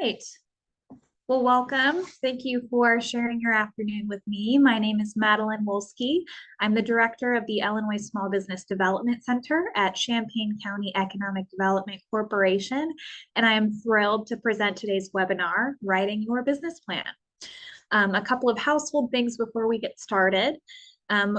right. Well, welcome. Thank you for sharing your afternoon with me. My name is Madeleine Wolske. I'm the director of the Illinois Small Business Development Center at Champaign County Economic Development Corporation, and I am thrilled to present today's webinar, Writing Your Business Plan. A couple of household things before we get started.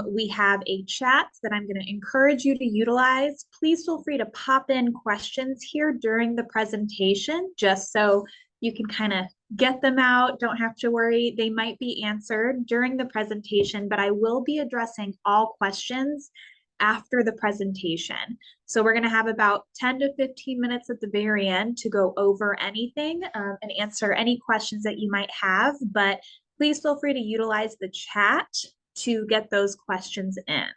We have a chat that I'm going to encourage you to utilize. Please feel free to pop in questions here during the presentation, just so you can kind of get them out. Don't have to worry. They might be answered during the presentation, but I will be addressing all questions after the presentation. So we're going to have about 10 to 15 minutes at the very end to go over anything and answer any questions that you might have, but please feel free to utilize the chat to get those questions in.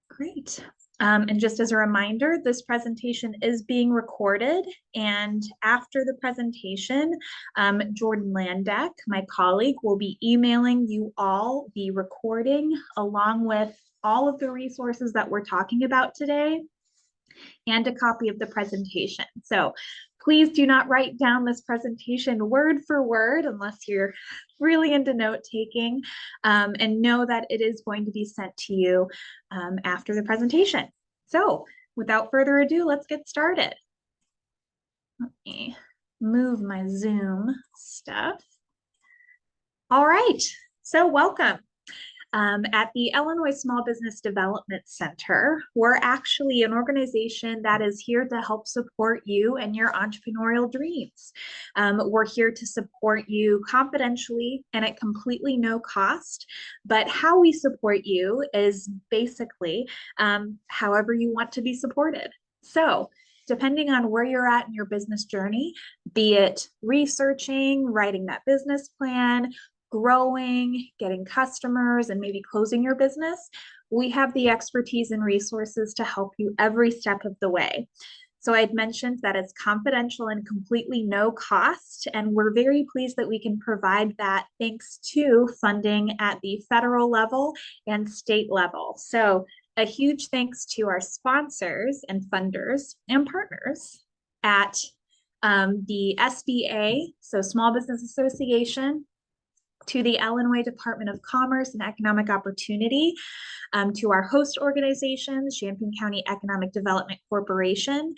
Great. And just as a reminder, this presentation is being recorded, and after the presentation, Jordan Landeck, my colleague, will be emailing you all the recording along with all of the resources that we're talking about today and a copy of the presentation. So please do not write down this presentation word for word unless you're really into note taking, and know that it is going to be sent to you after the presentation. So without further ado, let's get started. Let me move my Zoom stuff. All right, so welcome. At the Illinois Small Business Development Center, we're actually an organization that is here to help support you and your entrepreneurial dreams. We're here to support you confidentially and at completely no cost. But how we support you is basically however you want to be supported. So depending on where you're at in your business journey, be it researching, writing that business plan, growing, getting customers, and maybe closing your business, we have the expertise and resources to help you every step of the way. So I'd mentioned that it's confidential and completely no cost, and we're very pleased that we can provide that thanks to funding at the federal level and state level. So a huge thanks to our sponsors and funders and partners at the SBA, so Small Business Association, to the Illinois Department of Commerce and Economic Opportunity, to our host organizations, Champaign County Economic Development Corporation.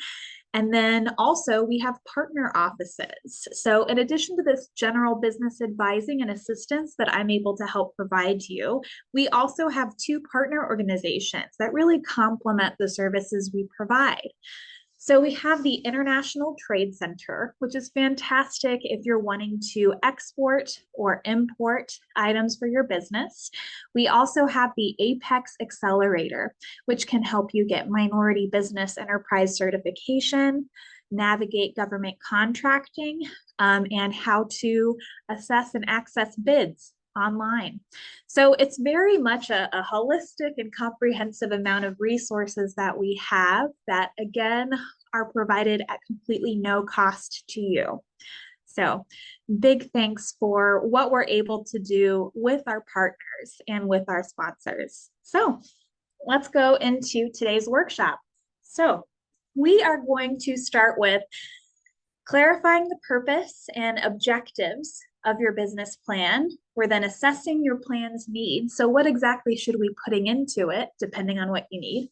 And then also we have partner offices. So in addition to this general business advising and assistance that I'm able to help provide you, we also have two partner organizations that really complement the services we provide. So we have the International Trade Center, which is fantastic if you're wanting to export or import items for your business. We also have the Apex Accelerator, which can help you get minority business enterprise certification, navigate government contracting, and how to assess and access bids online. So it's very much a holistic and comprehensive amount of resources that we have that, again, are provided at completely no cost to you. So big thanks for what we're able to do with our partners and with our sponsors. So let's go into today's workshop. So we are going to start with clarifying the purpose and objectives of your business plan. We're then assessing your plan's needs. So what exactly should we be putting into it, depending on what you need?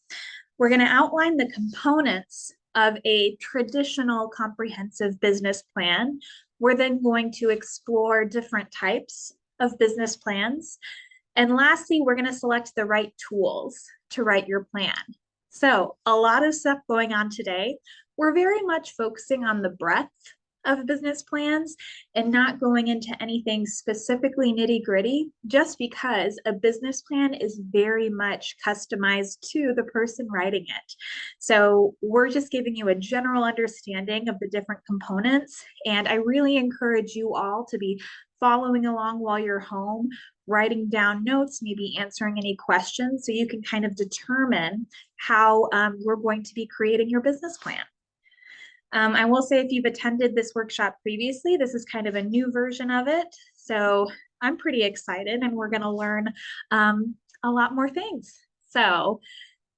We're going to outline the components of a traditional comprehensive business plan. We're then going to explore different types of business plans. And lastly, we're going to select the right tools to write your plan. So a lot of stuff going on today. We're very much focusing on the breadth of business plans and not going into anything specifically nitty-gritty, just because a business plan is very much customized to the person writing it. So we're just giving you a general understanding of the different components, and I really encourage you all to be following along while you're home, writing down notes, maybe answering any questions, so you can kind of determine how we're going to be creating your business plan. I will say, if you've attended this workshop previously, this is kind of a new version of it. So I'm pretty excited, and we're going to learn a lot more things. So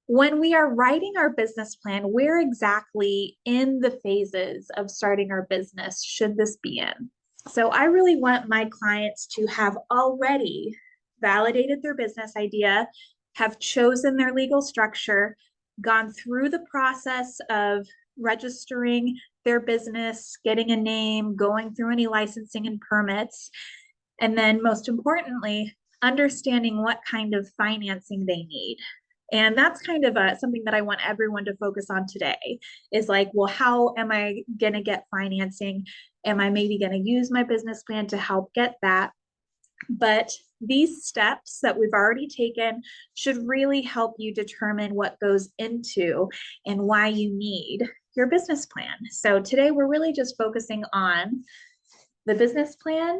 When we are writing our business plan, where exactly in the phases of starting our business should this be in? So I really want my clients to have already validated their business idea, have chosen their legal structure, gone through the process of registering their business, getting a name, going through any licensing and permits, and then most importantly, understanding what kind of financing they need. And that's kind of something that I want everyone to focus on today is like, well, how am I going to get financing? Am I maybe going to use my business plan to help get that? But these steps that we've already taken should really help you determine what goes into and why you need your business plan. So today we're really just focusing on the business plan,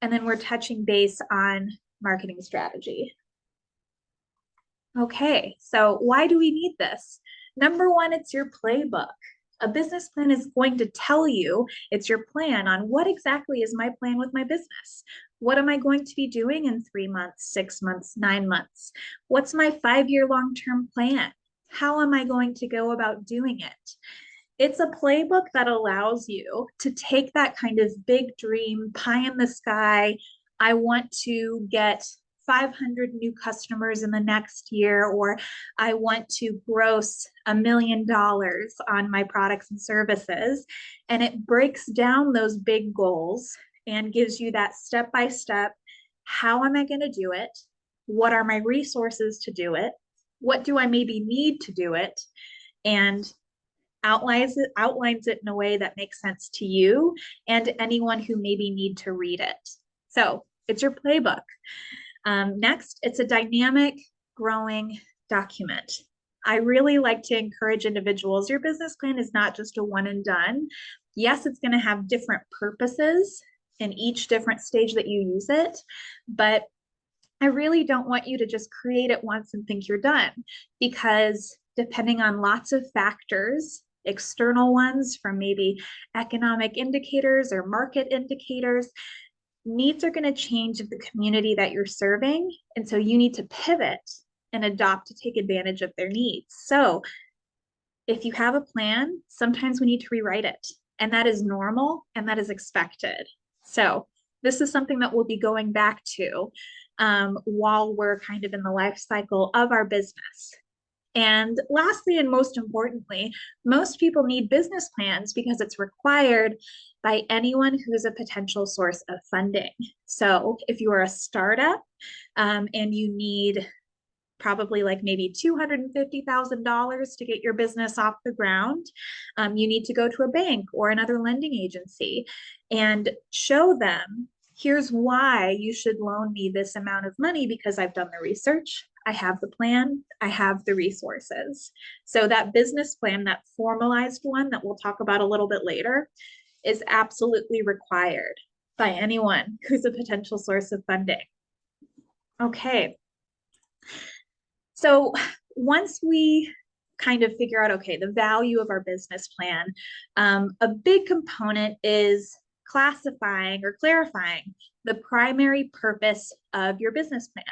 and then we're touching base on marketing strategy. Okay, so why do we need this? Number one, it's your playbook. A business plan is going to tell you, it's your plan on what exactly is my plan with my business. What am I going to be doing in 3 months, 6 months, 9 months? What's my 5-year long-term plan? How am I going to go about doing it? It's a playbook that allows you to take that kind of big dream, pie in the sky. I want to get 500 new customers in the next year, or I want to gross $1 million on my products and services. And it breaks down those big goals and gives you that step by step. How am I going to do it? What are my resources to do it? What do I maybe need to do it? And outlines it in a way that makes sense to you and anyone who maybe need to read it. So it's your playbook. Next, it's a dynamic, growing document. I really like to encourage individuals. Your business plan is not just a one and done. Yes, it's going to have different purposes in each different stage that you use it, but I really don't want you to just create it once and think you're done, because depending on lots of factors, external ones from maybe economic indicators or market indicators, needs are going to change of the community that you're serving. And so you need to pivot and adopt to take advantage of their needs. So if you have a plan, sometimes we need to rewrite it. And that is normal and that is expected. So this is something that we'll be going back to while we're kind of in the life cycle of our business. And lastly, and most importantly, most people need business plans because it's required by anyone who is a potential source of funding. So if you are a startup and you need probably like maybe $250,000 to get your business off the ground, you need to go to a bank or another lending agency and show them, here's why you should loan me this amount of money, because I've done the research, I have the plan, I have the resources. So that business plan, that formalized one that we'll talk about a little bit later, is absolutely required by anyone who's a potential source of funding. Okay. So once we kind of figure out, okay, the value of our business plan, a big component is classifying or clarifying the primary purpose of your business plan.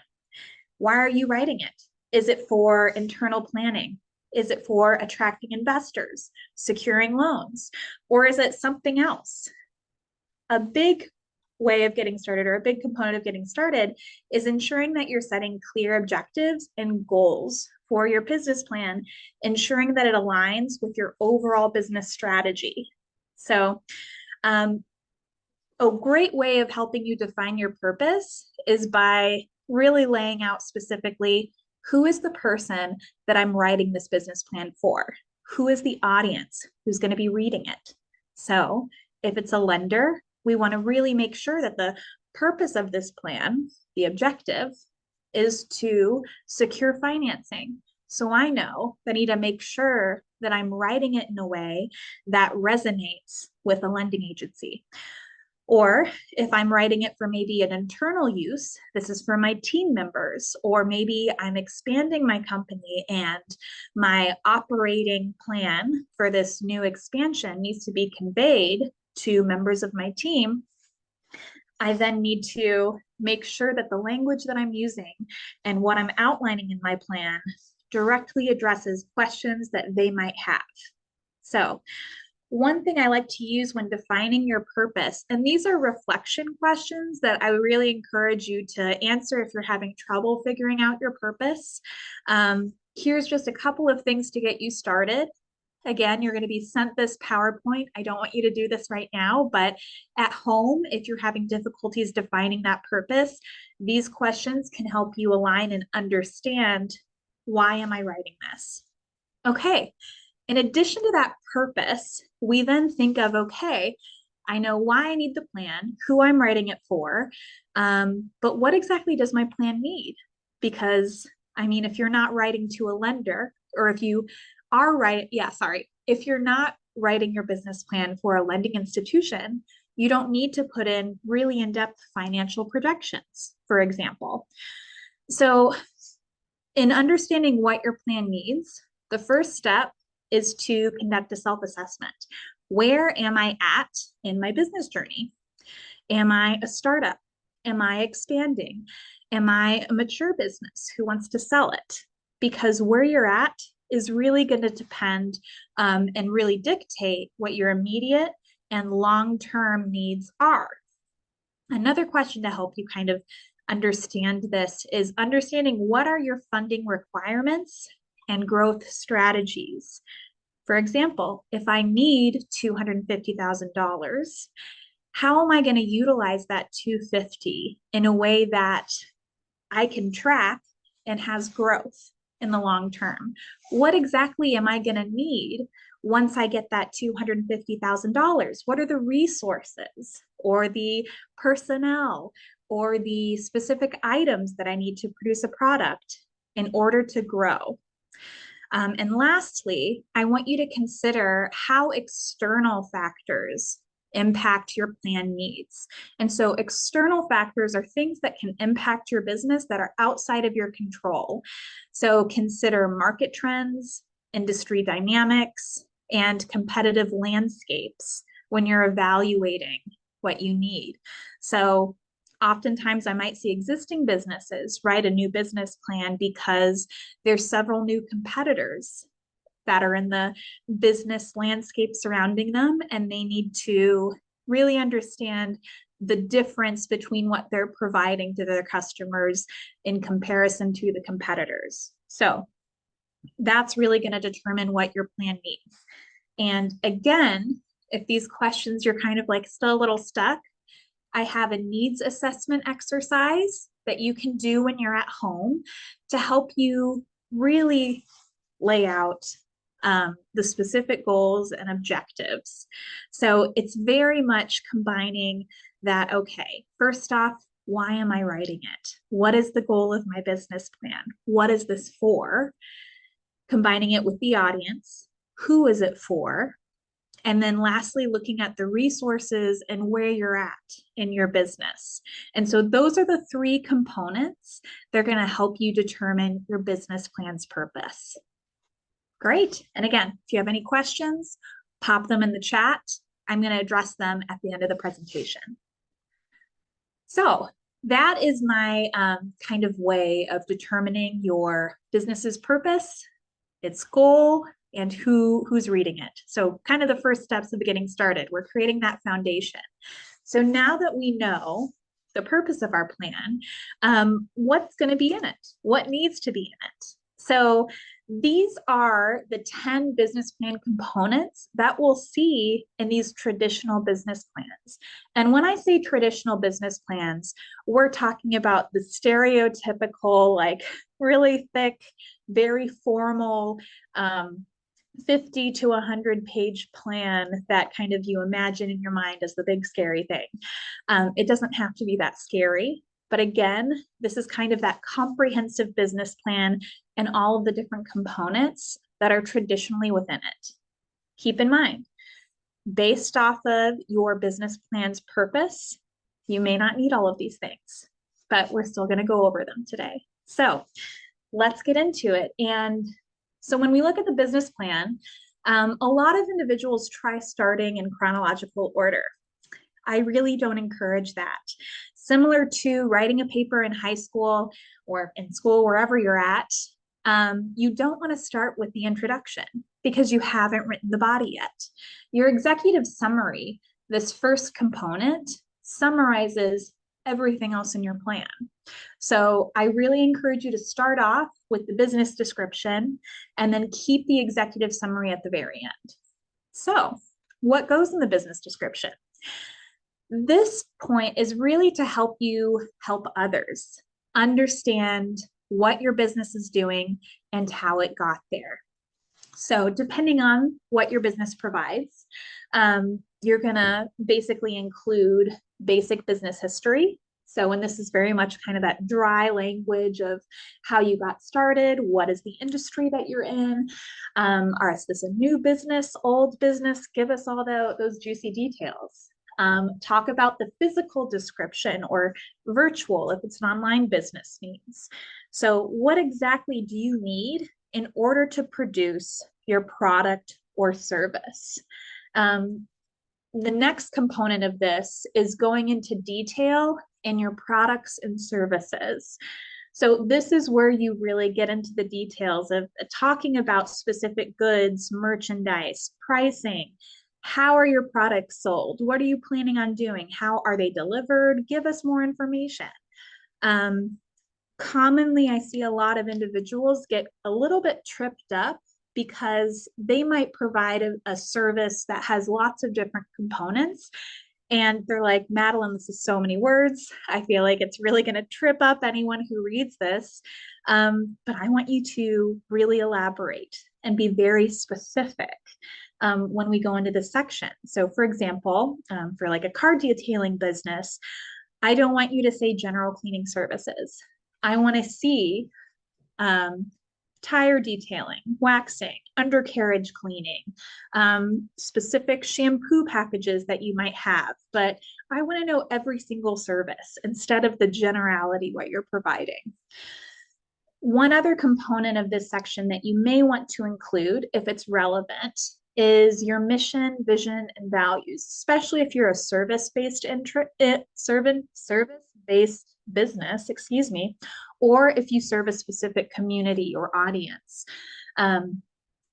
Why are you writing it? Is it for internal planning? Is it for attracting investors, securing loans, or is it something else? A big way of getting started, or a big component of getting started, is ensuring that you're setting clear objectives and goals for your business plan, ensuring that it aligns with your overall business strategy. So a great way of helping you define your purpose is by really laying out specifically, who is the person that I'm writing this business plan for? Who is the audience who's going to be reading it? So if it's a lender, we want to really make sure that the purpose of this plan, the objective, is to secure financing. So I know that I need to make sure that I'm writing it in a way that resonates with a lending agency. Or if I'm writing it for maybe an internal use, this is for my team members, or maybe I'm expanding my company and my operating plan for this new expansion needs to be conveyed to members of my team. I then need to make sure that the language that I'm using and what I'm outlining in my plan directly addresses questions that they might have. So one thing I like to use when defining your purpose, and these are reflection questions that I really encourage you to answer if you're having trouble figuring out your purpose. Here's just a couple of things to get you started. Again, you're going to be sent this PowerPoint. I don't want you to do this right now, but at home, if you're having difficulties defining that purpose, these questions can help you align and understand, why am I writing this? Okay. In addition to that purpose, we then think of, okay, I know why I need the plan, who I'm writing it for, but what exactly does my plan need? Because, I mean, if you're not writing to a lender, or if you are if you're not writing your business plan for a lending institution, you don't need to put in really in-depth financial projections, for example. So in understanding what your plan needs, the first step is to conduct a self-assessment. Where am I at in my business journey? Am I a startup? Am I expanding? Am I a mature business who wants to sell it? Because where you're at is really going to depend and really dictate what your immediate and long-term needs are. Another question to help you kind of understand this is understanding what are your funding requirements and growth strategies. For example, if I need $250,000, how am I going to utilize that 250 in a way that I can track and has growth in the long term? What exactly am I going to need once I get that $250,000? What are the resources or the personnel or the specific items that I need to produce a product in order to grow? And lastly, I want you to consider how external factors impact your plan needs. And so external factors are things that can impact your business that are outside of your control. So consider market trends, industry dynamics, and competitive landscapes when you're evaluating what you need. So oftentimes I might see existing businesses write a new business plan because there's several new competitors that are in the business landscape surrounding them, and they need to really understand the difference between what they're providing to their customers in comparison to the competitors. So that's really going to determine what your plan needs. And again, if these questions you're kind of like still a little stuck, I have a needs assessment exercise that you can do when you're at home to help you really lay out the specific goals and objectives. So it's very much combining that, okay, first off, why am I writing it? What is the goal of my business plan? What is this for? Combining it with the audience. Who is it for? And then lastly, looking at the resources and where you're at in your business. And so those are the three components. They're going to help you determine your business plan's purpose. Great. And again, if you have any questions, pop them in the chat. I'm going to address them at the end of the presentation. So that is my kind of way of determining your business's purpose, its goal, and who's reading it. So kind of the first steps of getting started. We're creating that foundation. So now that we know the purpose of our plan, what's going to be in it? What needs to be in it? So these are the 10 business plan components that we'll see in these traditional business plans. And when I say traditional business plans, we're talking about the stereotypical, like really thick, very formal, 50 to 100-page plan that kind of you imagine in your mind as the big scary thing. It doesn't have to be that scary. But again, this is kind of that comprehensive business plan and all of the different components that are traditionally within it. Keep in mind, based off of your business plan's purpose, you may not need all of these things, but we're still going to go over them today. So let's get into it. And so when we look at the business plan, a lot of individuals try starting in chronological order. I really don't encourage that. Similar to writing a paper in high school or in school, wherever you're at, You don't want to start with the introduction because you haven't written the body yet. Your executive summary, this first component, summarizes everything else in your plan. So I really encourage you to start off with the business description and then keep the executive summary at the very end. So what goes in the business description? This point is really to help you help others understand what your business is doing and how it got there. So depending on what your business provides, you're gonna basically include basic business history. So, and this is very much kind of that dry language of how you got started, what is the industry that you're in, is this a new business, old business? Give us all those juicy details. Talk about the physical description or virtual if it's an online business needs. So what exactly do you need in order to produce your product or service? The next component of this is going into detail in your products and services. So this is where you really get into the details of talking about specific goods, merchandise, pricing. How are your products sold? What are you planning on doing? How are they delivered? Give us more information. Commonly, I see a lot of individuals get a little bit tripped up because they might provide a service that has lots of different components. And they're like, Madeleine, this is so many words. I feel like it's really going to trip up anyone who reads this. But I want you to really elaborate and be very specific when we go into this section. So for example, for like a car detailing business, I don't want you to say general cleaning services. I want to see tire detailing, waxing, undercarriage cleaning, specific shampoo packages that you might have. But I want to know every single service instead of the generality what you're providing. One other component of this section that you may want to include, if it's relevant, is your mission, vision, and values, especially if you're a service-based service-based business, or if you serve a specific community or audience.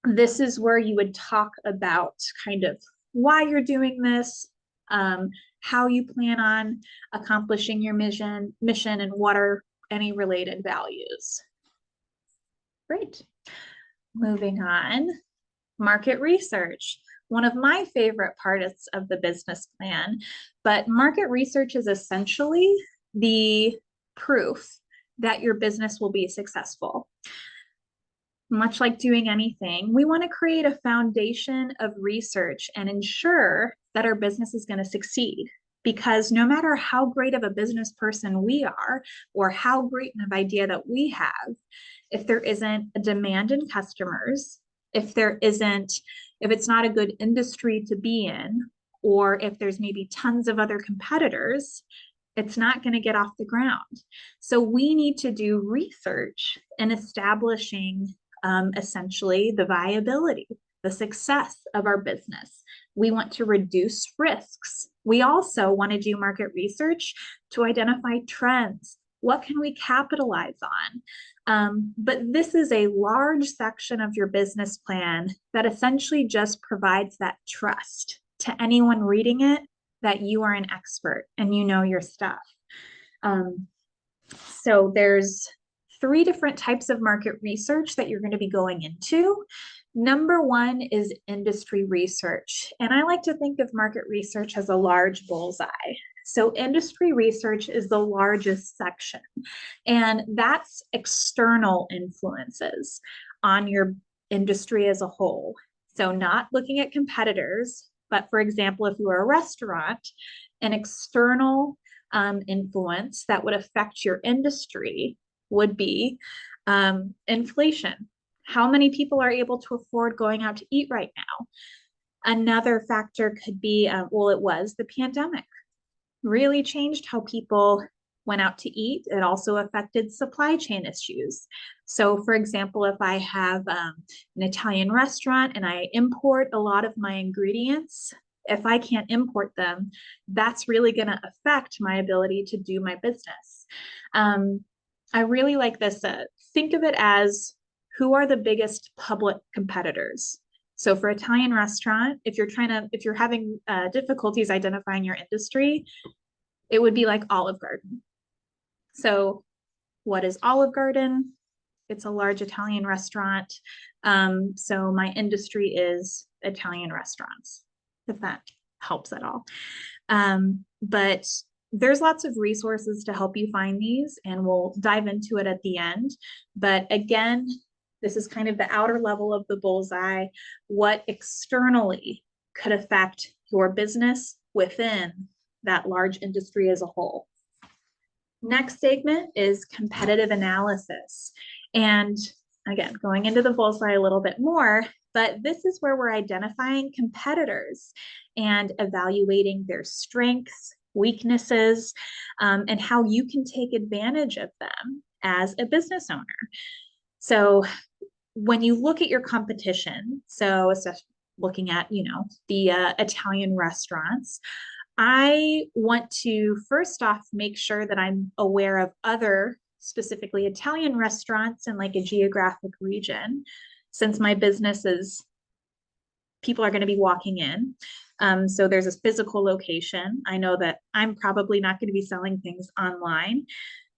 This is where you would talk about kind of why you're doing this, how you plan on accomplishing your mission, and what are any related values. Great. Moving on, market research. One of my favorite parts of the business plan, but market research is essentially the proof that your business will be successful. Much like doing anything, we want to create a foundation of research and ensure that our business is going to succeed. Because no matter how great of a business person we are, or how great of an idea that we have, if there isn't a demand in customers, if it's not a good industry to be in, or if there's maybe tons of other competitors, it's not going to get off the ground. So we need to do research in establishing essentially the viability, the success of our business. We want to reduce risks. We also want to do market research to identify trends. What can we capitalize on? But this is a large section of your business plan that essentially just provides that trust to anyone reading it that you are an expert and you know your stuff. So there's 3 different types of market research that you're going to be going into. Number 1 is industry research. And I like to think of market research as a large bullseye. So industry research is the largest section, and that's external influences on your industry as a whole. So not looking at competitors, but for example, if you are a restaurant, an external influence that would affect your industry would be inflation. How many people are able to afford going out to eat right now? Another factor could be, it was the pandemic. Really changed how people went out to eat. It also affected supply chain issues. So for example, if I have an Italian restaurant and I import a lot of my ingredients, if I can't import them, that's really going to affect my ability to do my business. I really like this. Think of it as who are the biggest public competitors? So for Italian restaurant, if you're having difficulties identifying your industry, it would be like Olive Garden. So what is Olive Garden? It's a large Italian restaurant. So my industry is Italian restaurants, if that helps at all. But there's lots of resources to help you find these, and we'll dive into it at the end. But again, this is kind of the outer level of the bullseye. What externally could affect your business within that large industry as a whole. Next segment is competitive analysis. And again, going into the bullseye a little bit more, but this is where we're identifying competitors and evaluating their strengths, weaknesses, and how you can take advantage of them as a business owner. So when you look at your competition, so looking at, the Italian restaurants, I want to first off make sure that I'm aware of other specifically Italian restaurants in like a geographic region, since my business is, people are going to be walking in. So there's a physical location. I know that I'm probably not going to be selling things online.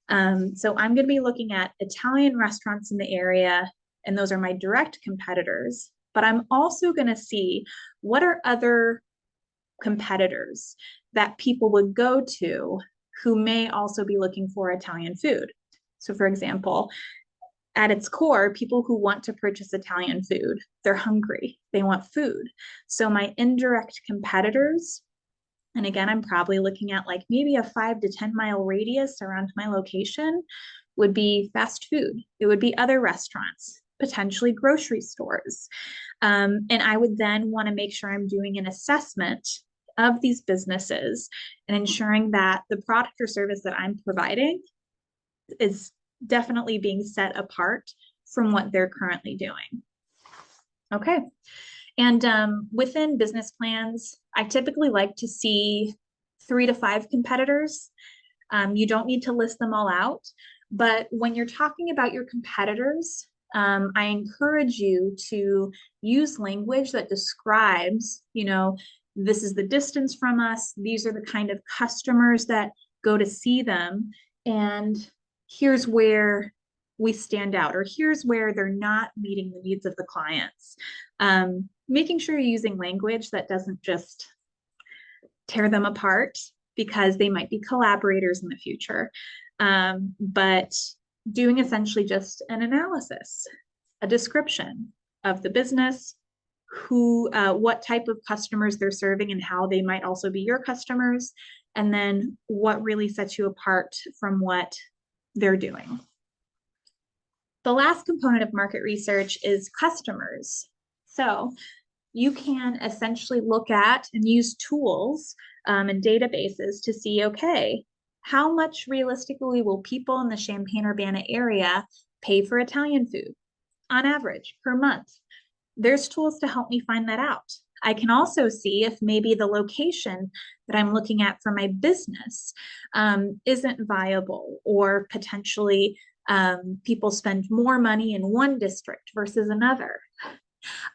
So I'm going to be looking at Italian restaurants in the area, and those are my direct competitors. But I'm also going to see what are other competitors that people would go to who may also be looking for Italian food. So for example, at its core, people who want to purchase Italian food, they're hungry, they want food. So my indirect competitors, and again, I'm probably looking at like maybe a 5 to 10 mile radius around my location, would be fast food. It would be other restaurants, potentially grocery stores. And I would then want to make sure I'm doing an assessment of these businesses and ensuring that the product or service that I'm providing is definitely being set apart from what they're currently doing. Okay. And within business plans, I typically like to see 3 to 5 competitors. You don't need to list them all out, but when you're talking about your competitors, I encourage you to use language that describes, this is the distance from us. These are the kind of customers that go to see them. And here's where we stand out, or here's where they're not meeting the needs of the clients. Making sure you're using language that doesn't just tear them apart, because they might be collaborators in the future. But doing essentially just an analysis, a description of the business, what type of customers they're serving and how they might also be your customers, and then what really sets you apart from what they're doing. The last component of market research is customers. So you can essentially look at and use tools and databases to see, okay, how much realistically will people in the Champaign-Urbana area pay for Italian food on average per month? There's tools to help me find that out. I can also see if maybe the location that I'm looking at for my business isn't viable, or potentially people spend more money in one district versus another.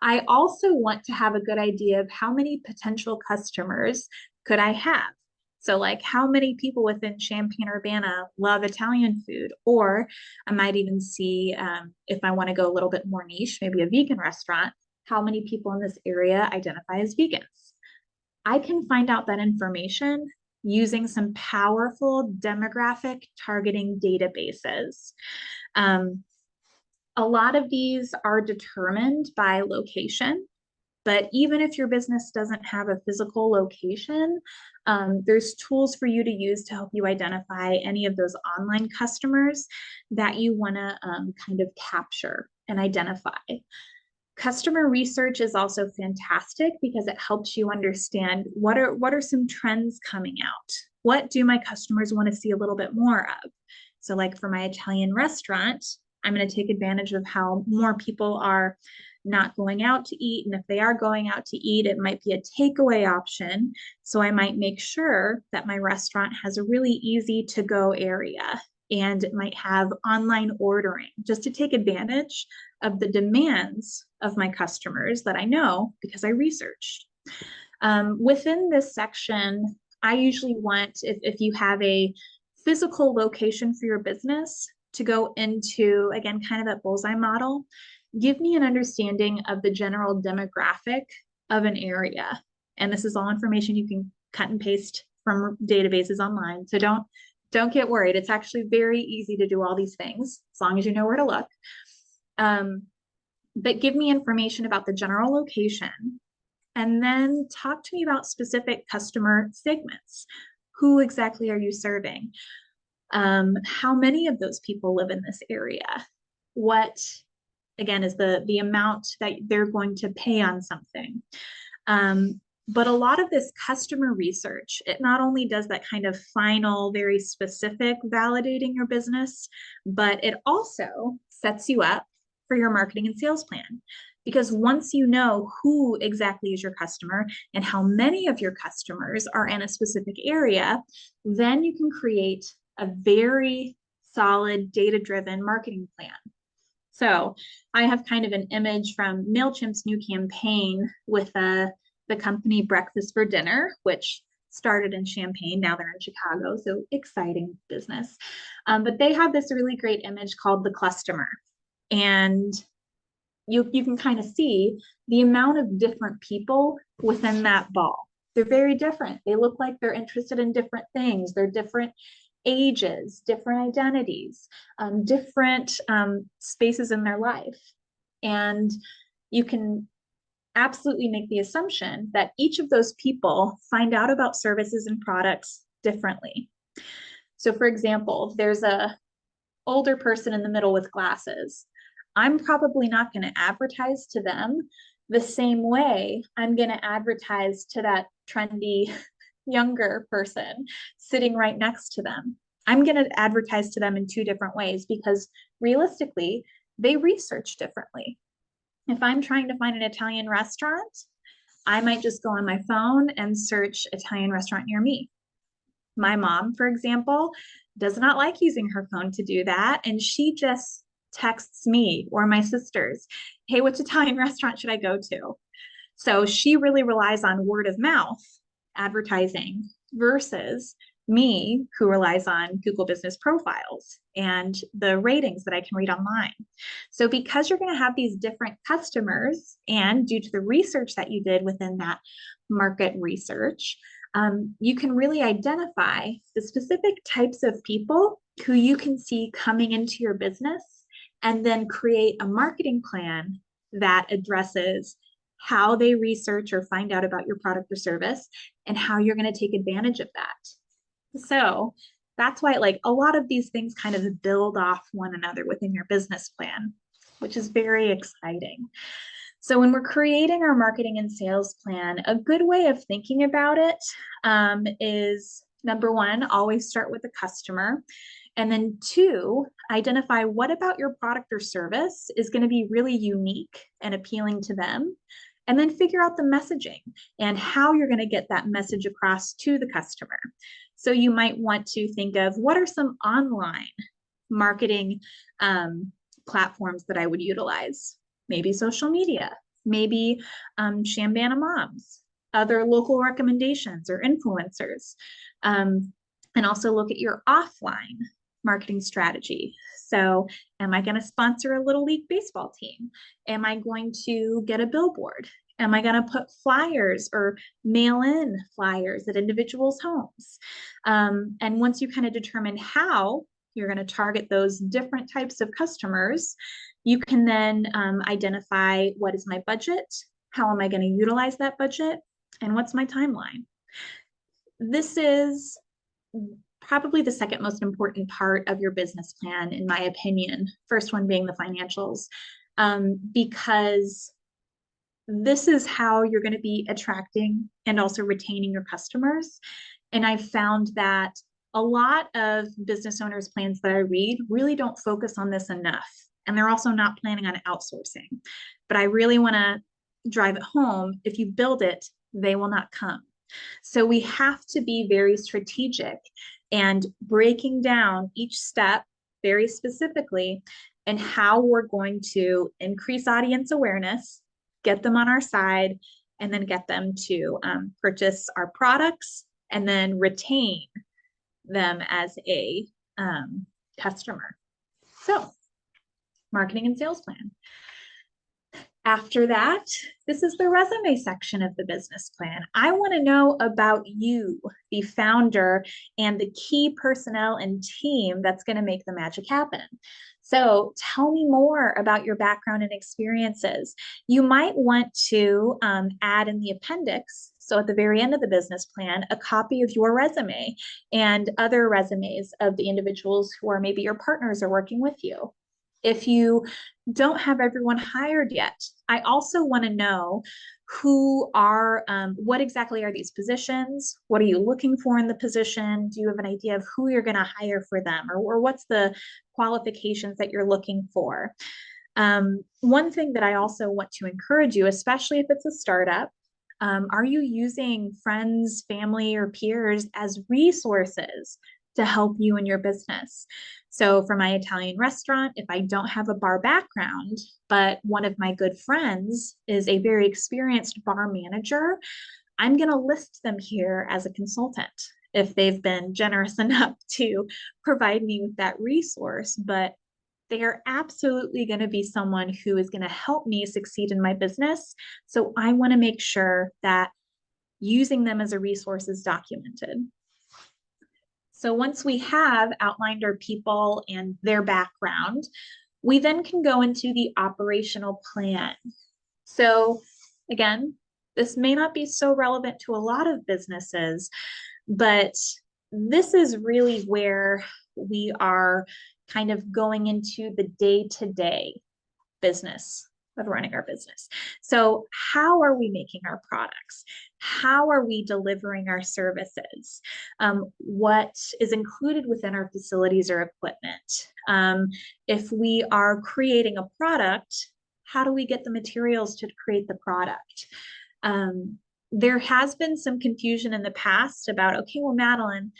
I also want to have a good idea of how many potential customers could I have. So like how many people within Champaign-Urbana love Italian food, or I might even see if I want to go a little bit more niche, maybe a vegan restaurant, how many people in this area identify as vegans. I can find out that information using some powerful demographic targeting databases. A lot of these are determined by location, but even if your business doesn't have a physical location, there's tools for you to use to help you identify any of those online customers that you want to kind of capture and identify. Customer research is also fantastic because it helps you understand what are some trends coming out. What do my customers want to see a little bit more of? So like for my Italian restaurant, I'm going to take advantage of how more people are not going out to eat. And if they are going out to eat, it might be a takeaway option. So I might make sure that my restaurant has a really easy to go area. and it might have online ordering just to take advantage of the demands of my customers that I know because I researched. Within this section, I usually want, if you have a physical location for your business, to go into, again, kind of that bullseye model, give me an understanding of the general demographic of an area. And this is all information you can cut and paste from databases online. So don't get worried. It's actually very easy to do all these things as long as you know where to look. But give me information about the general location, and then talk to me about specific customer segments. Who exactly are you serving? How many of those people live in this area? What, again, is the amount that they're going to pay on something? But a lot of this customer research, it not only does that kind of final, very specific validating your business, but it also sets you up for your marketing and sales plan. Because once you know who exactly is your customer and how many of your customers are in a specific area, then you can create a very solid data-driven marketing plan. So I have kind of an image from MailChimp's new campaign with the company Breakfast for Dinner, which started in Champaign. Now they're in Chicago, so exciting business. But they have this really great image called the Clustemer. And you can kind of see the amount of different people within that ball. They're very different. They look like they're interested in different things. They're different ages, different identities, different spaces in their life. And you can absolutely make the assumption that each of those people find out about services and products differently. So for example, if there's a older person in the middle with glasses, I'm probably not going to advertise to them the same way I'm going to advertise to that trendy younger person sitting right next to them. I'm going to advertise to them in two different ways because realistically, they research differently. If I'm trying to find an Italian restaurant, I might just go on my phone and search Italian restaurant near me. My mom, for example, does not like using her phone to do that. And she just texts me or my sisters, hey, which Italian restaurant should I go to? So she really relies on word of mouth advertising versus me, who relies on Google business profiles and the ratings that I can read online. So because you're going to have these different customers, and due to the research that you did within that market research, you can really identify the specific types of people who you can see coming into your business, and then create a marketing plan that addresses how they research or find out about your product or service and how you're going to take advantage of that. So that's why like a lot of these things kind of build off one another within your business plan, which is very exciting. So when we're creating our marketing and sales plan, a good way of thinking about it is number one, always start with the customer. And then two, identify what about your product or service is going to be really unique and appealing to them. And then figure out the messaging and how you're going to get that message across to the customer. So you might want to think of what are some online marketing platforms that I would utilize? Maybe social media, maybe Champaign moms, other local recommendations or influencers. And also look at your offline marketing strategy. So am I going to sponsor a little league baseball team? Am I going to get a billboard? Am I going to put flyers or mail in flyers at individuals' homes? And once you kind of determine how you're going to target those different types of customers, you can then identify what is my budget? How am I going to utilize that budget? And what's my timeline? This is probably the second most important part of your business plan, in my opinion. First one being the financials, because this is how you're going to be attracting and also retaining your customers. And I've found that a lot of business owners' plans that I read really don't focus on this enough. And they're also not planning on outsourcing. But I really want to drive it home. If you build it, they will not come. So we have to be very strategic and breaking down each step very specifically and how we're going to increase audience awareness, get them on our side, and then get them to purchase our products and then retain them as a customer. So, marketing and sales plan. After that, this is the resume section of the business plan. I want to know about you, the founder, and the key personnel and team that's going to make the magic happen. So tell me more about your background and experiences. You might want to add in the appendix, so at the very end of the business plan, a copy of your resume and other resumes of the individuals who are maybe your partners or working with you. If you don't have everyone hired yet, I also want to know who are, what exactly are these positions? What are you looking for in the position? Do you have an idea of who you're going to hire for them, or what's the qualifications that you're looking for? One thing that I also want to encourage you, especially if it's a startup, are you using friends, family, or peers as resources to help you in your business? So for my Italian restaurant, if I don't have a bar background, but one of my good friends is a very experienced bar manager, I'm going to list them here as a consultant if they've been generous enough to provide me with that resource. But they are absolutely going to be someone who is going to help me succeed in my business. So I want to make sure that using them as a resource is documented. So once we have outlined our people and their background, we then can go into the operational plan. So again, this may not be so relevant to a lot of businesses, but this is really where we are kind of going into the day-to-day business of running our business. So how are we making our products? How are we delivering our services? What is included within our facilities or equipment? If we are creating a product, how do we get the materials to create the product? There has been some confusion in the past about, okay, well, Madeleine,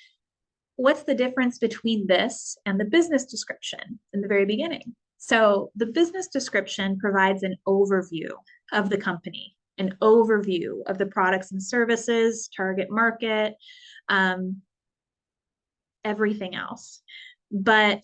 what's the difference between this and the business description in the very beginning? So the business description provides an overview of the company, an overview of the products and services, target market, everything else. But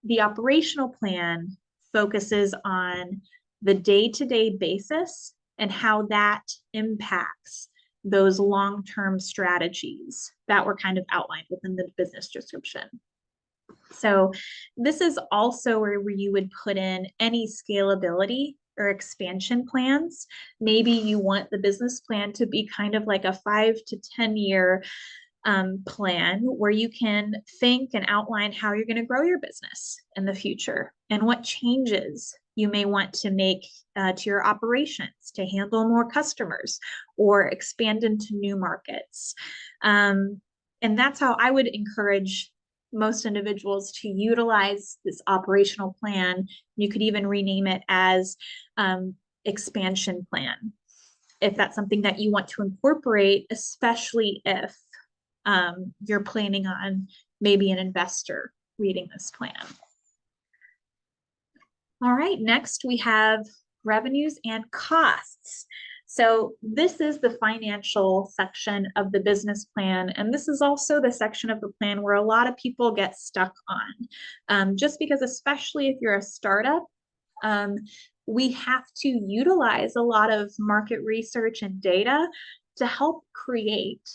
the operational plan focuses on the day-to-day basis and how that impacts those long-term strategies that were kind of outlined within the business description. So this is also where you would put in any scalability or expansion plans. Maybe you want the business plan to be kind of like a 5 to 10 year plan where you can think and outline how you're going to grow your business in the future and what changes you may want to make to your operations to handle more customers or expand into new markets. And that's how I would encourage most individuals to utilize this operational plan. You could even rename it as expansion plan, if that's something that you want to incorporate, especially if you're planning on maybe an investor reading this plan. All right, next we have revenues and costs. So this is the financial section of the business plan, and this is also the section of the plan where a lot of people get stuck on. Just because, especially if you're a startup, we have to utilize a lot of market research and data to help create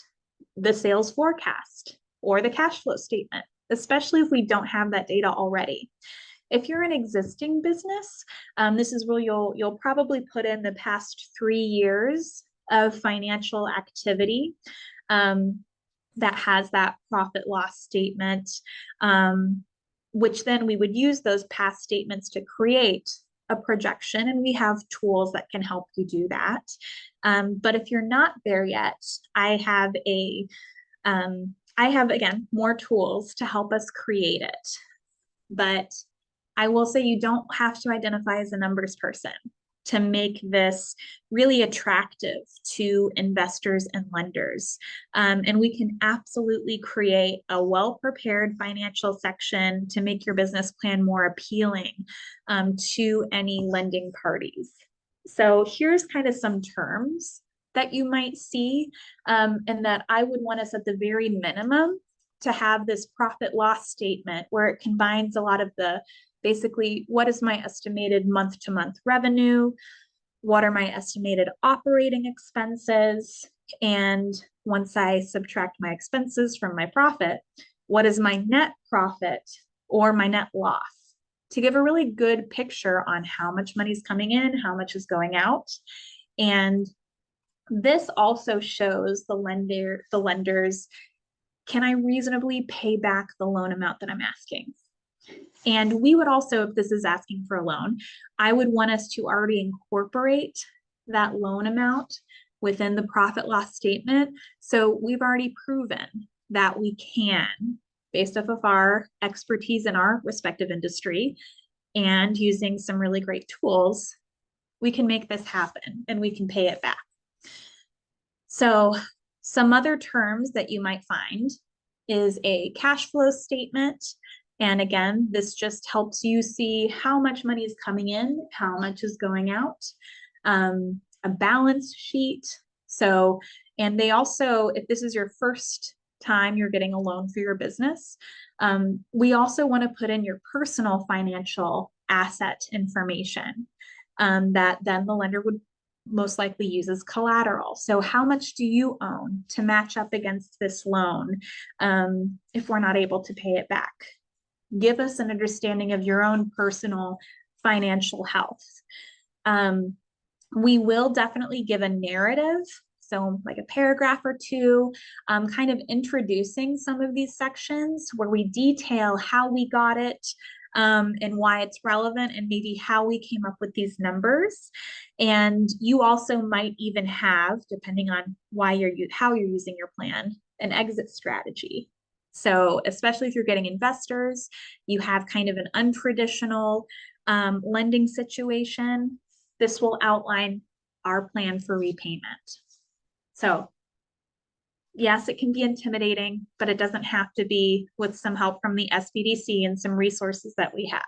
the sales forecast or the cash flow statement, especially if we don't have that data already. If you're an existing business, this is where you'll probably put in the past 3 years of financial activity that has that profit loss statement, which then we would use those past statements to create a projection, and we have tools that can help you do that. But if you're not there yet, I have again more tools to help us create it. But I will say you don't have to identify as a numbers person. to make this really attractive to investors and lenders. And we can absolutely create a well-prepared financial section to make your business plan more appealing to any lending parties. So here's kind of some terms that you might see, and that I would want us at the very minimum to have this profit loss statement where it combines a lot of the basically, what is my estimated month-to-month revenue? What are my estimated operating expenses? And once I subtract my expenses from my profit, what is my net profit or my net loss? To give a really good picture on how much money is coming in, how much is going out. And this also shows the lenders, can I reasonably pay back the loan amount that I'm asking? And we would also, if this is asking for a loan, I would want us to already incorporate that loan amount within the profit loss statement. So we've already proven that we can, based off of our expertise in our respective industry and using some really great tools, we can make this happen and we can pay it back. So some other terms that you might find is a cash flow statement. And again, this just helps you see how much money is coming in, how much is going out, a balance sheet. So, and they also, if this is your first time you're getting a loan for your business, we also want to put in your personal financial asset information that then the lender would most likely use as collateral. So how much do you own to match up against this loan if we're not able to pay it back? Give us an understanding of your own personal financial health. We will definitely give a narrative, so like a paragraph or two, kind of introducing some of these sections where we detail how we got it, and why it's relevant, and maybe how we came up with these numbers. And you also might even have, depending on how you're using your plan, an exit strategy. So especially if you're getting investors, you have kind of an untraditional lending situation, this will outline our plan for repayment. So yes, it can be intimidating, but it doesn't have to be, with some help from the SBDC and some resources that we have.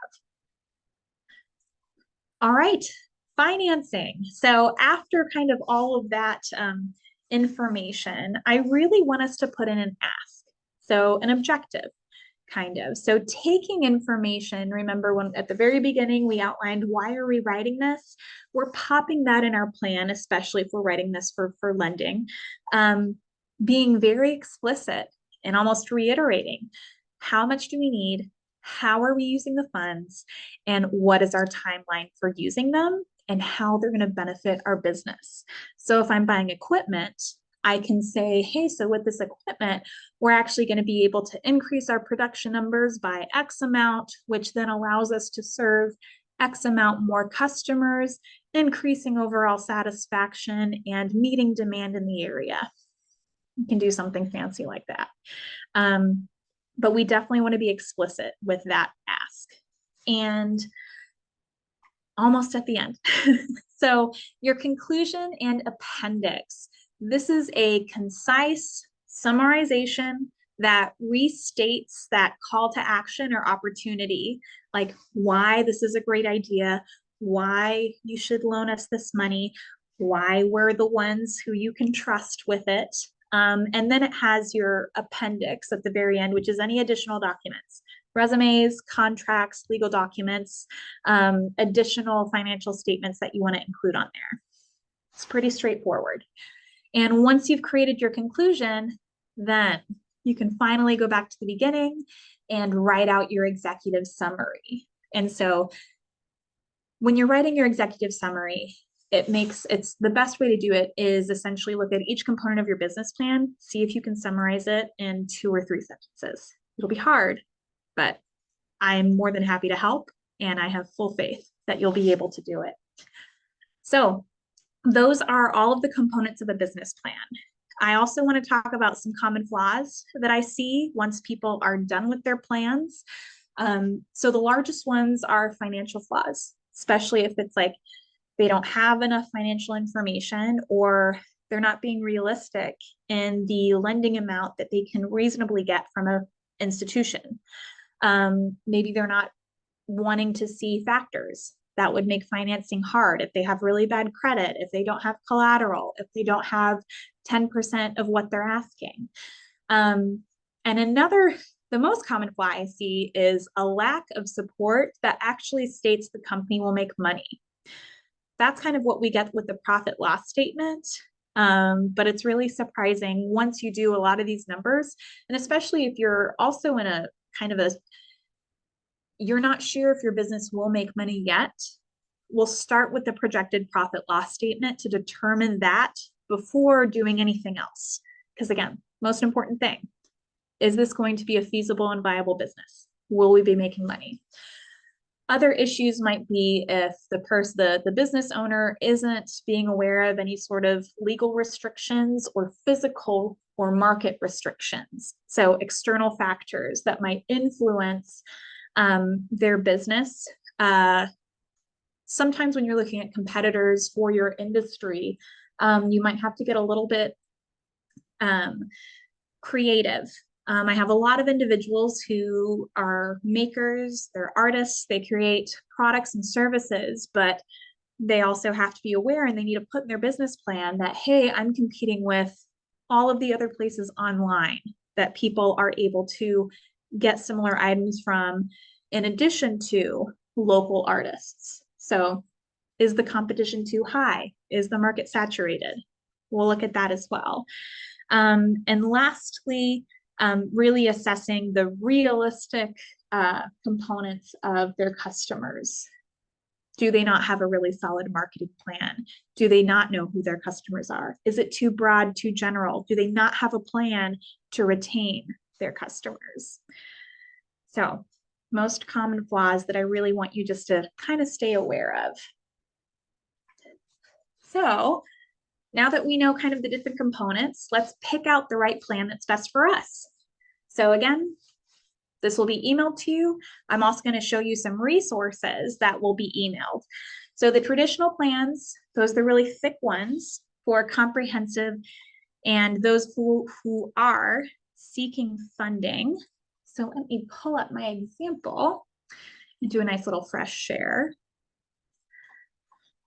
All right, financing. So after kind of all of that information, I really want us to put in an ask. So an objective, kind of. So taking information, remember when at the very beginning we outlined why are we writing this? We're popping that in our plan, especially if we're writing this for lending. Being very explicit and almost reiterating, how much do we need? How are we using the funds? And what is our timeline for using them and how they're going to benefit our business? So if I'm buying equipment, I can say, hey, so with this equipment, we're actually going to be able to increase our production numbers by X amount, which then allows us to serve X amount more customers, increasing overall satisfaction and meeting demand in the area. You can do something fancy like that. But we definitely want to be explicit with that ask. And almost at the end. So your conclusion and appendix. This is a concise summarization that restates that call to action or opportunity, like why this is a great idea, why you should loan us this money, why we're the ones who you can trust with it. And then it has your appendix at the very end, which is any additional documents, resumes, contracts, legal documents, additional financial statements that you want to include on there. It's pretty straightforward. And once you've created your conclusion, then you can finally go back to the beginning and write out your executive summary. And so when you're writing your executive summary, it's the best way to do it is essentially look at each component of your business plan, see if you can summarize it in 2 or 3 sentences. It'll be hard, but I'm more than happy to help, and I have full faith that you'll be able to do it. So those are all of the components of a business plan. I also want to talk about some common flaws that I see once people are done with their plans. So the largest ones are financial flaws, especially if it's like they don't have enough financial information, or they're not being realistic in the lending amount that they can reasonably get from an institution. Maybe they're not wanting to see factors that would make financing hard. If they have really bad credit, if they don't have collateral, if they don't have 10% of what they're asking. And the most common flaw I see is a lack of support that actually states the company will make money. That's kind of what we get with the profit loss statement. But it's really surprising once you do a lot of these numbers, and especially if you're also in a kind of you're not sure if your business will make money yet. We'll start with the projected profit loss statement to determine that before doing anything else. Because again, most important thing, is this going to be a feasible and viable business? Will we be making money? Other issues might be if the business owner isn't being aware of any sort of legal restrictions or physical or market restrictions. So external factors that might influence their business. Sometimes when you're looking at competitors for your industry, you might have to get a little bit creative. I have a lot of individuals who are makers, they're artists, they create products and services, but they also have to be aware and they need to put in their business plan that, hey, I'm competing with all of the other places online that people are able to get similar items from, in addition to local artists. So is the competition too high? Is the market saturated? We'll look at that as well. And lastly, really assessing the realistic components of their customers. Do they not have a really solid marketing plan? Do they not know who their customers are? Is it too broad, too general? Do they not have a plan to retain their customers? So, most common flaws that I really want you just to kind of stay aware of. So, now that we know kind of the different components, let's pick out the right plan that's best for us. So again, this will be emailed to you. I'm also going to show you some resources that will be emailed. So the traditional plans, those are the really thick ones for comprehensive, and those who are seeking funding. So let me pull up my example and do a nice little fresh share.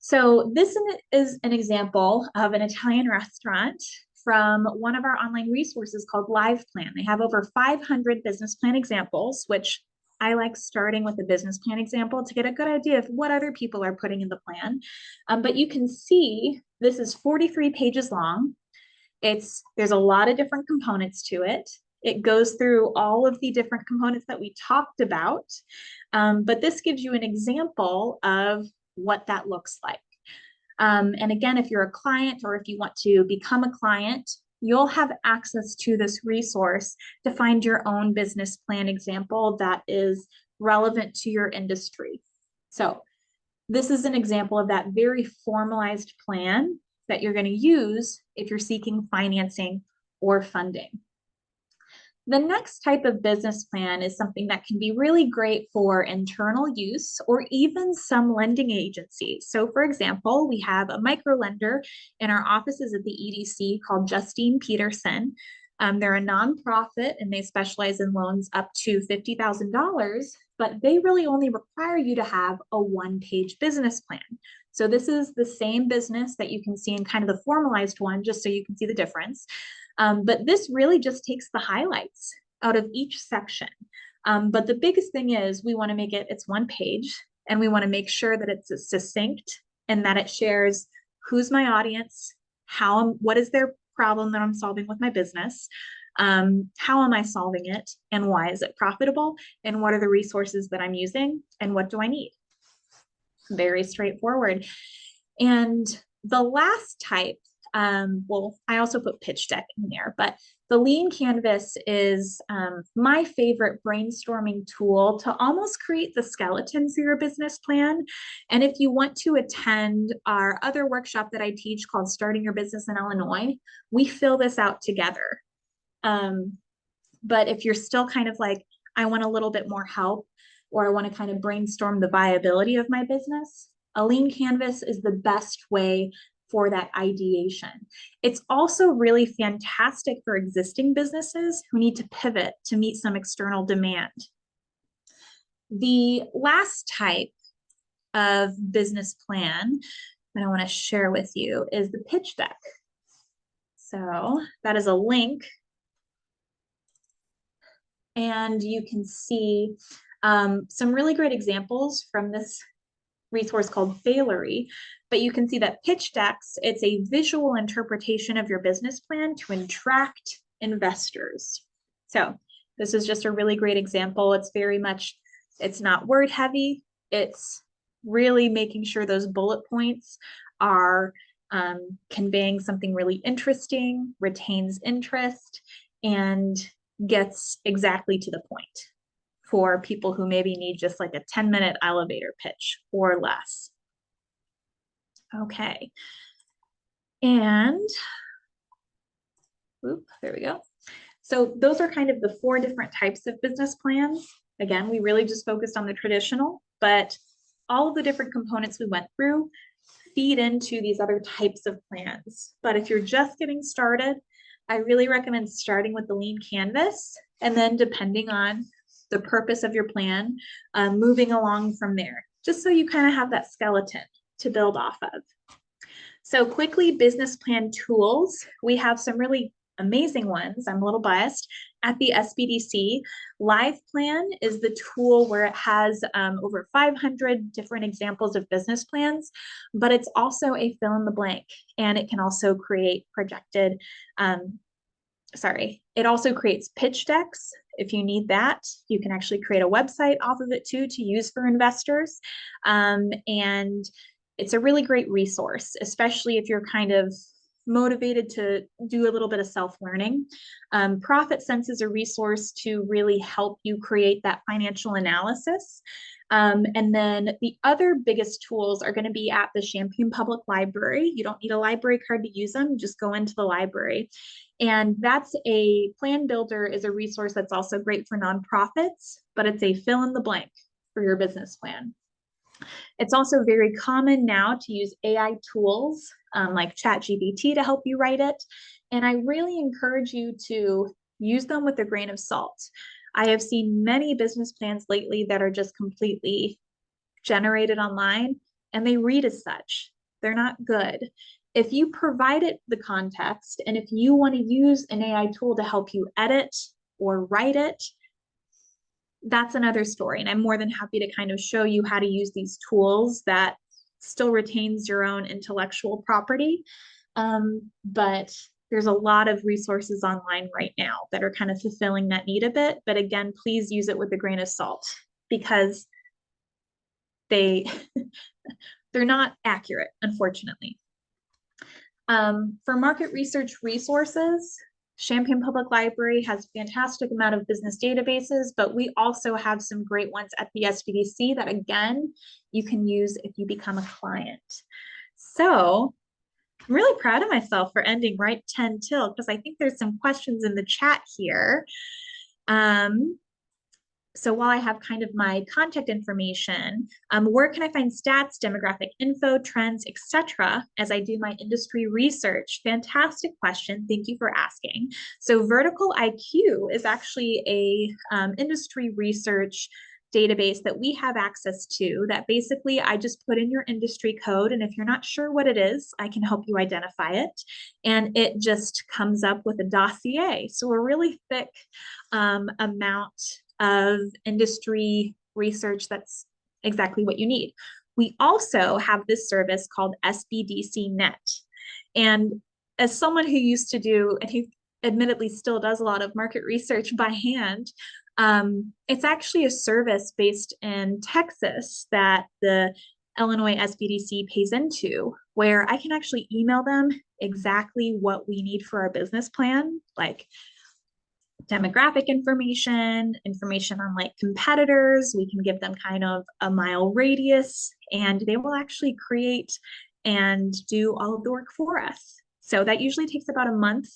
So this is an example of an Italian restaurant from one of our online resources called Live Plan. They have over 500 business plan examples, which I like starting with a business plan example to get a good idea of what other people are putting in the plan. But you can see this is 43 pages long. There's a lot of different components to it. It goes through all of the different components that we talked about. But this gives you an example of what that looks like. And again, if you're a client or if you want to become a client, you'll have access to this resource to find your own business plan example that is relevant to your industry. So this is an example of that very formalized plan that you're going to use if you're seeking financing or funding. The next type of business plan is something that can be really great for internal use or even some lending agencies. So for example, we have a micro lender in our offices at the EDC called Justine Peterson. They're a nonprofit and they specialize in loans up to $50,000, but they really only require you to have a one-page business plan. So this is the same business that you can see in kind of the formalized one, just so you can see the difference. But this really just takes the highlights out of each section. But the biggest thing is we want to make it's one page, and we want to make sure that it's succinct and that it shares who's my audience, what is their problem that I'm solving with my business, how am I solving it, and why is it profitable, and what are the resources that I'm using, and what do I need? Very straightforward. And the last type, well, I also put pitch deck in there, but the lean canvas is my favorite brainstorming tool to almost create the skeleton for your business plan. And if you want to attend our other workshop that I teach called Starting Your Business in Illinois, we fill this out together. But if you're still kind of like, I want a little bit more help, or I want to kind of brainstorm the viability of my business, A lean canvas is the best way for that ideation. It's also really fantastic for existing businesses who need to pivot to meet some external demand. The last type of business plan that I want to share with you is the pitch deck. So that is a link, and you can see some really great examples from this resource called Failery, but you can see that pitch decks, it's a visual interpretation of your business plan to attract investors. So this is just a really great example. It's very much, it's not word heavy. It's really making sure those bullet points are conveying something really interesting, retains interest, and gets exactly to the point for people who maybe need just like a 10-minute elevator pitch or less. Okay. And, there we go. So those are kind of the 4 different types of business plans. Again, we really just focused on the traditional, but all of the different components we went through feed into these other types of plans. But if you're just getting started, I really recommend starting with the lean canvas, and then depending on the purpose of your plan, moving along from there, just so you kind of have that skeleton to build off of. So quickly, business plan tools. We have some really amazing ones. I'm a little biased. At the SBDC, Live Plan is the tool where it has over 500 different examples of business plans, but it's also a fill in the blank, and it can also create projected, it also creates pitch decks. If you need that, you can actually create a website off of it too to use for investors. And it's a really great resource, especially if you're kind of motivated to do a little bit of self-learning. Profit Sense is a resource to really help you create that financial analysis. And then the other biggest tools are going to be at the Champaign Public Library. You don't need a library card to use them, just go into the library. And that's a plan builder is a resource that's also great for nonprofits, but it's a fill in the blank for your business plan. It's also very common now to use AI tools like ChatGPT to help you write it. And I really encourage you to use them with a grain of salt. I have seen many business plans lately that are just completely generated online, and they read as such. They're not good. If you provide it the context, and if you want to use an AI tool to help you edit or write it, that's another story. And I'm more than happy to kind of show you how to use these tools that still retains your own intellectual property. But there's a lot of resources online right now that are kind of fulfilling that need a bit. But again, please use it with a grain of salt, because they're not accurate, unfortunately. For market research resources, Champaign Public Library has a fantastic amount of business databases, but we also have some great ones at the SBDC that, again, you can use if you become a client. So I'm really proud of myself for ending right 10 till, because I think there's some questions in the chat here. So while I have kind of my contact information, where can I find stats, demographic info, trends, etc. as I do my industry research? Fantastic question. Thank you for asking. So Vertical IQ is actually a industry research database that we have access to that basically I just put in your industry code, and if you're not sure what it is, I can help you identify it, and it just comes up with a dossier. So a really thick amount of industry research that's exactly what you need. We also have this service called SBDC Net. And as someone who used to do, and who admittedly still does a lot of market research by hand, it's actually a service based in Texas that the Illinois SBDC pays into, where I can actually email them exactly what we need for our business plan, like demographic information, information on like competitors. We can give them kind of a mile radius, and they will actually create and do all of the work for us. So that usually takes about a month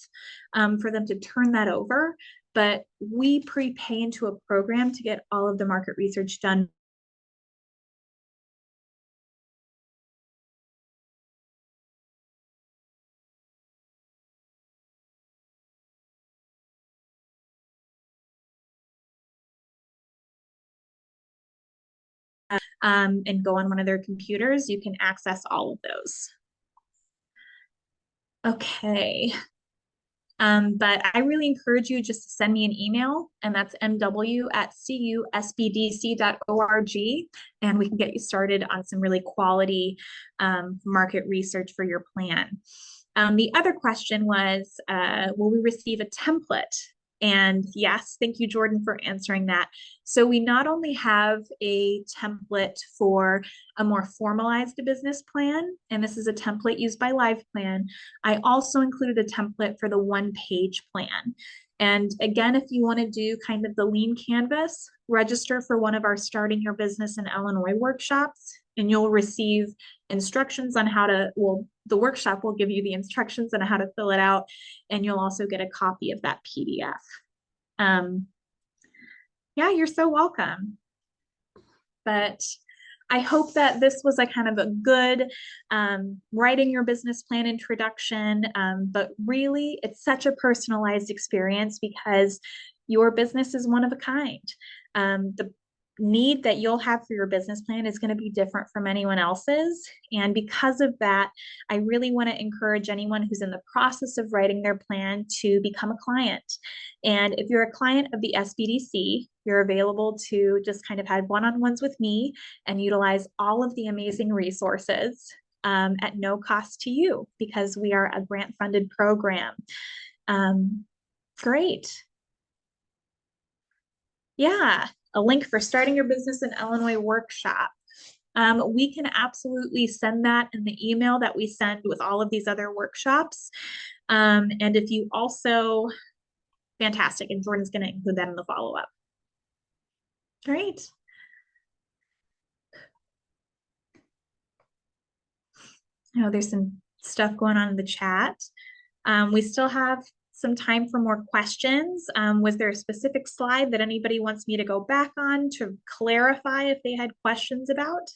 for them to turn that over, but we prepay into a program to get all of the market research done and go on one of their computers, you can access all of those. Okay. But I really encourage you just to send me an email, and that's mw@cusbdc.org, and we can get you started on some really quality market research for your plan. The other question was, will we receive a template? And yes, thank you, Jordan, for answering that. So we not only have a template for a more formalized business plan, and this is a template used by LivePlan, I also included a template for the one-page plan. And again, if you want to do kind of the lean canvas, register for one of our Starting Your Business in Illinois workshops, and you'll receive instructions on how to, well, the workshop will give you the instructions on how to fill it out, and you'll also get a copy of that PDF. Yeah, you're so welcome. But I hope that this was a kind of a good writing your business plan introduction, but really it's such a personalized experience because your business is one of a kind. The need that you'll have for your business plan is going to be different from anyone else's. And because of that, I really want to encourage anyone who's in the process of writing their plan to become a client. And if you're a client of the SBDC, you're available to just kind of have one-on-ones with me and utilize all of the amazing resources at no cost to you because we are a grant-funded program. Great. Yeah, a link for Starting Your Business in Illinois workshop. We can absolutely send that in the email that we send with all of these other workshops. And if you also, fantastic, and Jordan's going to include that in the follow-up. Great. Oh, there's some stuff going on in the chat. We still have some time for more questions. Was there a specific slide that anybody wants me to go back on to clarify if they had questions about?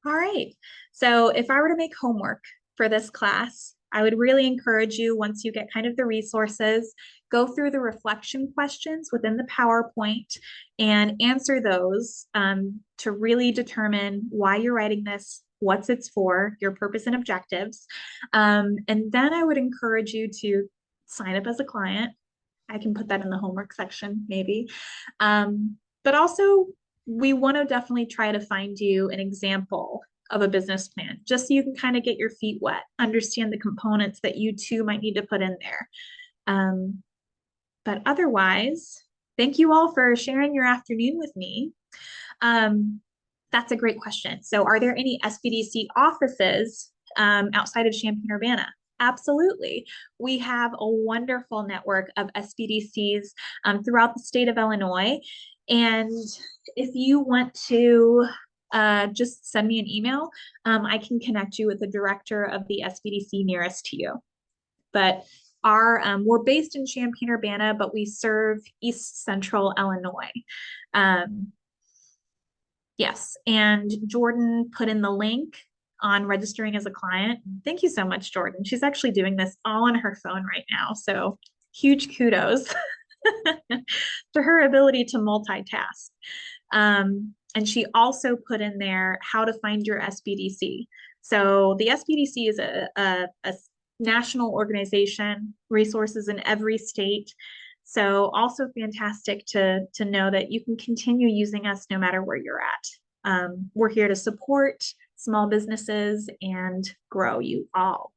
All right. So if I were to make homework for this class, I would really encourage you, once you get kind of the resources, go through the reflection questions within the PowerPoint and answer those to really determine why you're writing this, what's it's for, your purpose and objectives. And then I would encourage you to sign up as a client. I can put that in the homework section, maybe. But also, we want to definitely try to find you an example of a business plan, just so you can kind of get your feet wet, understand the components that you too might need to put in there. But otherwise, thank you all for sharing your afternoon with me. That's a great question. So are there any SBDC offices outside of Champaign-Urbana? Absolutely. We have a wonderful network of SBDCs throughout the state of Illinois. And if you want to just send me an email, I can connect you with the director of the SBDC nearest to you. But we're based in Champaign-Urbana, but we serve East Central Illinois. Yes, and Jordan put in the link on registering as a client. Thank you so much, Jordan. She's actually doing this all on her phone right now. So huge kudos to her ability to multitask. And she also put in there how to find your SBDC. So the SBDC is a national organization, resources in every state. So also fantastic to know that you can continue using us no matter where you're at. We're here to support small businesses and grow you all.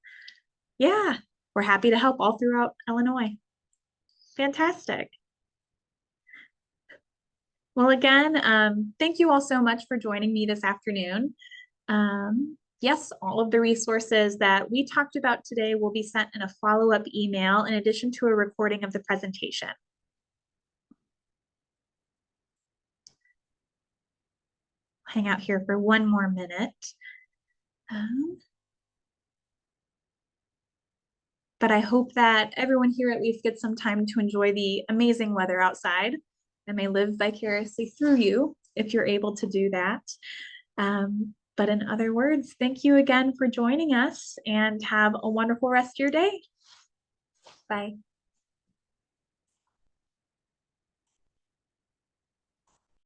Yeah, we're happy to help all throughout Illinois. Fantastic. Well, again, thank you all so much for joining me this afternoon. Yes, all of the resources that we talked about today will be sent in a follow-up email in addition to a recording of the presentation. Hang out here for one more minute. But I hope that everyone here at least gets some time to enjoy the amazing weather outside and may live vicariously through you if you're able to do that. But in other words, thank you again for joining us and have a wonderful rest of your day. Bye.